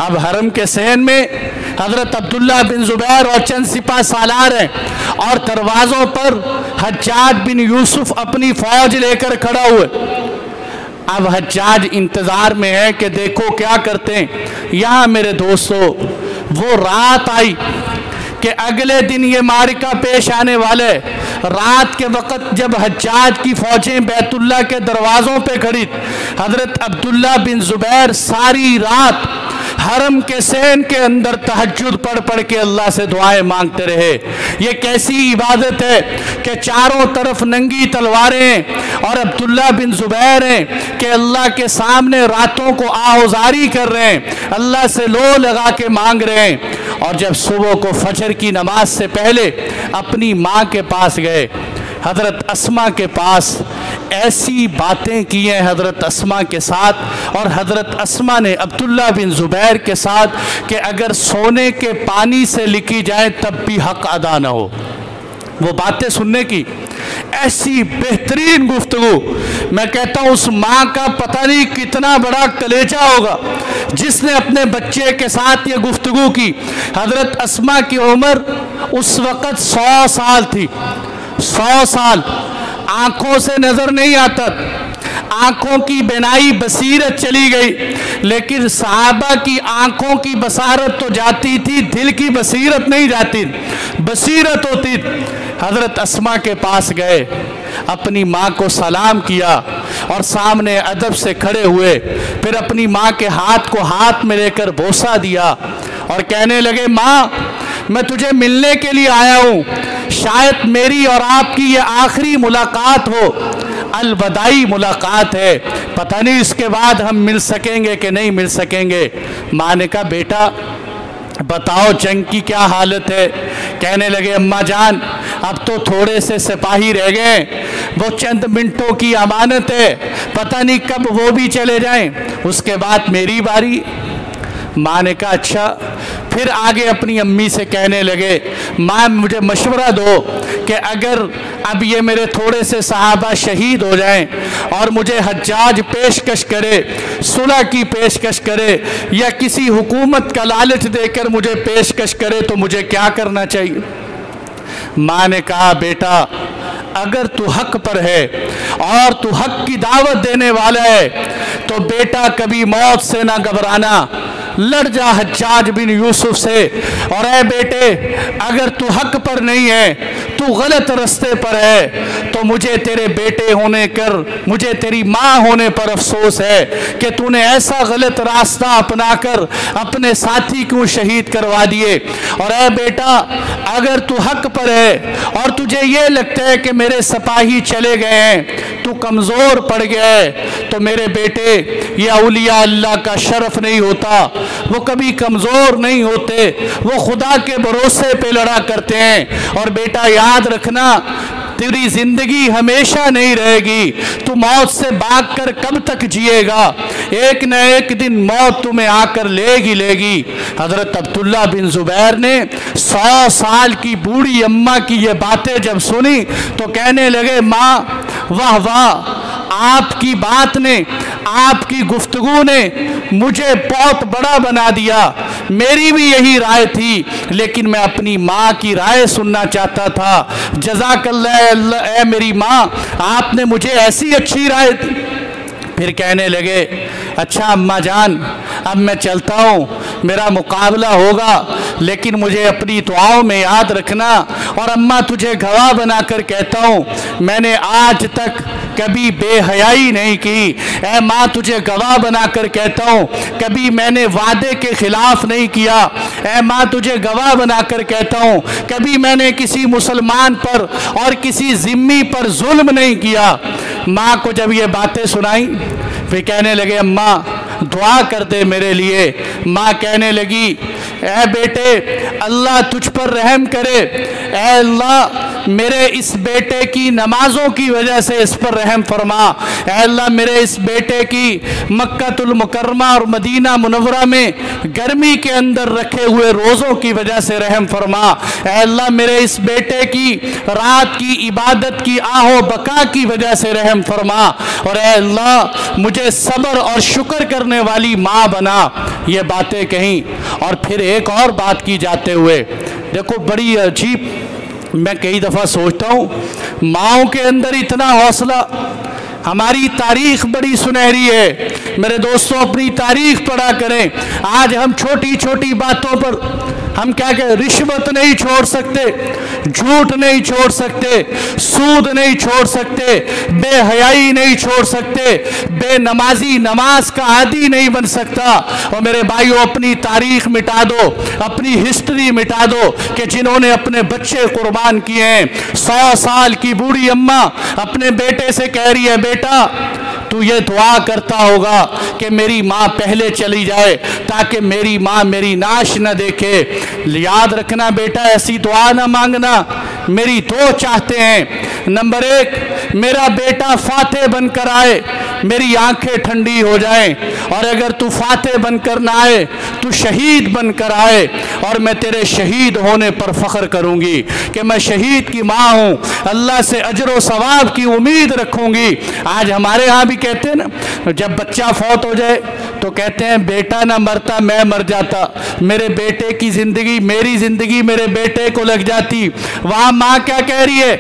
अब हरम के सहन में हज़रत अब्दुल्ला बिन ज़ुबैर और चंद सिपा सालार हैं और दरवाज़ों पर हज्जाज बिन यूसुफ अपनी फ़ौज लेकर खड़ा हुए। अब हज्जाज इंतज़ार में है कि देखो क्या करते हैं। यहाँ मेरे दोस्तों वो रात आई कि अगले दिन ये मारिका पेश आने वाले। रात के वक़्त जब हज्जाज की फ़ौजें बैतुल्ला के दरवाज़ों पे खड़ी, हज़रत अब्दुल्ला बिन ज़ुबैर सारी रात हरम के सहन के अंदर तहज्जुद पढ़ पढ़ के अल्लाह से दुआएं मांगते रहे। ये कैसी इबादत है कि चारों तरफ नंगी तलवारें और अब्दुल्ला बिन ज़ुबैर हैं कि अल्लाह के सामने रातों को आहुजारी कर रहे हैं, अल्लाह से लो लगा के मांग रहे हैं। और जब सुबह को फजर की नमाज से पहले अपनी माँ के पास गए, हज़रत अस्मा के पास ऐसी बातें की हैं हज़रत अस्मा के साथ, और हज़रत अस्मा ने अब्दुल्ला बिन ज़ुबैर के साथ कि अगर सोने के पानी से लिखी जाए तब भी हक़ अदा ना हो। वो बातें सुनने की ऐसी बेहतरीन गुफ्तगू। मैं कहता हूँ उस माँ का पता नहीं कितना बड़ा कलेजा होगा जिसने अपने बच्चे के साथ ये गुफ्तगू की। हज़रत अस्मा की उम्र उस वक़्त 100 साल थी। 100 साल आँखों से नज़र नहीं आता, आँखों की बिनाई बसीरत चली गई, लेकिन सहाबा की आँखों की बसारत तो जाती थी, दिल की बसीरत नहीं जाती, बसीरत होती। हज़रत अस्मा के पास गए, अपनी माँ को सलाम किया और सामने अदब से खड़े हुए, फिर अपनी माँ के हाथ को हाथ में लेकर बोसा दिया और कहने लगे, माँ मैं तुझे मिलने के लिए आया हूँ, शायद मेरी और आपकी ये आखिरी मुलाकात हो, अलविदाई मुलाकात है, पता नहीं इसके बाद हम मिल सकेंगे कि नहीं मिल सकेंगे। माँ ने कहा, बेटा बताओ जंग की क्या हालत है। कहने लगे, अम्मा जान अब तो थोड़े से सिपाही रह गए, वो चंद मिनटों की अमानत है, पता नहीं कब वो भी चले जाएं, उसके बाद मेरी बारी। माँ ने कहा अच्छा। फिर आगे अपनी अम्मी से कहने लगे, माँ मुझे मशवरा दो कि अगर अब ये मेरे थोड़े से सहाबा शहीद हो जाएं और मुझे हज्जाज पेशकश करे, सुलह की पेशकश करे या किसी हुकूमत का लालच देकर मुझे पेशकश करे तो मुझे क्या करना चाहिए। माँ ने कहा, बेटा अगर तू हक पर है और तू हक की दावत देने वाला है तो बेटा कभी मौत से ना घबराना, लड़ जा हज्जाज बिन यूसुफ से। और ऐ बेटे अगर तू हक पर नहीं है, तू गलत रास्ते पर है तो मुझे तेरे बेटे होने कर, मुझे तेरी माँ होने पर अफसोस है कि तूने ऐसा गलत रास्ता अपनाकर अपने साथी को शहीद करवा दिए। और ऐ बेटा अगर तू हक पर है और तुझे ये लगता है कि मेरे सिपाही चले गए हैं, तू कमज़ोर पड़ गया है, तो मेरे बेटे ये औलिया अल्लाह का शरफ नहीं होता, वो कभी कमज़ोर नहीं होते, वो खुदा के भरोसे पे लड़ा करते हैं। और बेटा याद रखना तेरी ज़िंदगी हमेशा नहीं रहेगी, तू मौत से भागकर कब तक जिएगा, एक न एक दिन मौत तुम्हें आकर लेगी लेगी। हज़रत अब्दुल्ला बिन ज़ुबैर ने 100 साल की बूढ़ी अम्मा की ये बातें जब सुनी तो कहने लगे, माँ वाह वाह, आपकी बात ने, आपकी गुफ्तगू ने मुझे बहुत बड़ा बना दिया। मेरी भी यही राय थी, लेकिन मैं अपनी माँ की राय सुनना चाहता था। जज़ाकल्लाह ऐ मेरी माँ, आपने मुझे ऐसी अच्छी राय दी। फिर कहने लगे, अच्छा अम्मा जान अब मैं चलता हूँ, मेरा मुकाबला होगा, लेकिन मुझे अपनी दुआओं में याद रखना। और अम्मा तुझे गवाह बनाकर कहता हूँ, मैंने आज तक कभी बेहयाई नहीं की। ऐ माँ तुझे गवाह बनाकर कहता हूँ, कभी मैंने वादे के खिलाफ नहीं किया। ऐ माँ तुझे गवाह बनाकर कहता हूँ, कभी मैंने किसी मुसलमान पर और किसी जिम्मी पर जुल्म नहीं किया। माँ को जब ये बातें सुनाई फिर कहने लगे, अम्मा दुआ कर दे मेरे लिए। माँ कहने लगी, ऐ बेटे अल्लाह तुझ पर रहम करे, ऐ अल्लाह मेरे इस बेटे की नमाजों की वजह से इस पर रहम फरमा, ऐ अल्लाह मेरे इस बेटे की मक्कातुल मुकर्रमा और मदीना मुनव्वरा में गर्मी के अंदर रखे हुए रोज़ों की वजह से रहम फरमा, ऐ अल्लाह मेरे इस बेटे की रात की इबादत की आहो बका की वजह से रहम फरमा, और ऐ अल्लाह मुझे सब्र और शुक्र करने वाली माँ बना। ये बातें कहीं। और फिर एक और बात की जाते हुए, देखो बड़ी अजीब, मैं कई दफ़ा सोचता हूँ माओं के अंदर इतना हौसला। हमारी तारीख बड़ी सुनहरी है मेरे दोस्तों, अपनी तारीख पढ़ा करें। आज हम छोटी छोटी बातों पर हम क्या कहें, रिश्वत नहीं छोड़ सकते, झूठ नहीं छोड़ सकते, सूद नहीं छोड़ सकते, बेहयाई नहीं छोड़ सकते, बेनमाजी नमाज का आदी नहीं बन सकता। और मेरे भाइयों, अपनी तारीख मिटा दो, अपनी हिस्ट्री मिटा दो कि जिन्होंने अपने बच्चे कुर्बान किए हैं। 100 साल की बूढ़ी अम्मा अपने बेटे से कह रही है, बेटा तू ये दुआ करता होगा कि मेरी माँ पहले चली जाए ताकि मेरी माँ मेरी नाश न देखे। याद रखना बेटा, ऐसी दुआ ना मांगना। मेरी दो चाहते हैं, नंबर 1 मेरा बेटा फातेह बनकर आए, मेरी आंखें ठंडी हो जाएं, और अगर तू फातेह बनकर ना आए तू शहीद बनकर आए, और मैं तेरे शहीद होने पर फख्र करूंगी कि मैं शहीद की माँ हूँ, अल्लाह से अजर व सवाब की उम्मीद रखूंगी। आज हमारे यहाँ भी कहते हैं ना, जब बच्चा फौत हो जाए तो कहते हैं बेटा ना मरता मैं मर जाता, मेरे बेटे की ज़िंदगी, मेरी ज़िंदगी मेरे बेटे को लग जाती। वहाँ माँ क्या कह रही है,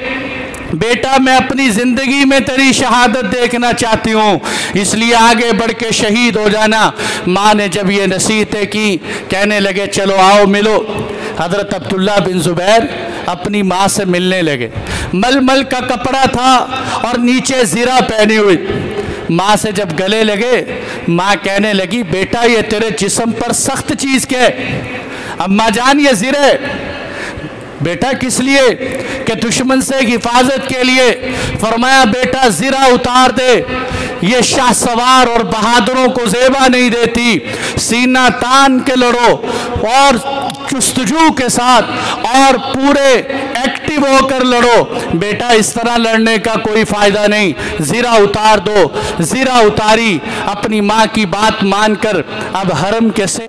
बेटा मैं अपनी ज़िंदगी में तेरी शहादत देखना चाहती हूँ, इसलिए आगे बढ़ के शहीद हो जाना। माँ ने जब ये नसीहतें की, कहने लगे चलो आओ मिलो। हज़रत अब्दुल्ला बिन ज़ुबैर अपनी माँ से मिलने लगे। मलमल का कपड़ा था और नीचे ज़िरा पहनी हुई। माँ से जब गले लगे, माँ कहने लगी बेटा ये तेरे जिस्म पर सख्त चीज़ क्या है? अम्मा जान ये ज़िरे। बेटा किस लिए? कि दुश्मन से हिफाजत के लिए। फरमाया बेटा ज़िरा उतार दे, ये शाह सवार और बहादुरों को ज़ेबा नहीं देती, सीना तान के लड़ो और जुस्तजू के साथ और पूरे एक्टिव होकर लड़ो। बेटा इस तरह लड़ने का कोई फ़ायदा नहीं, ज़िरा उतार दो। ज़िरा उतारी, अपनी माँ की बात मानकर अब हरम के से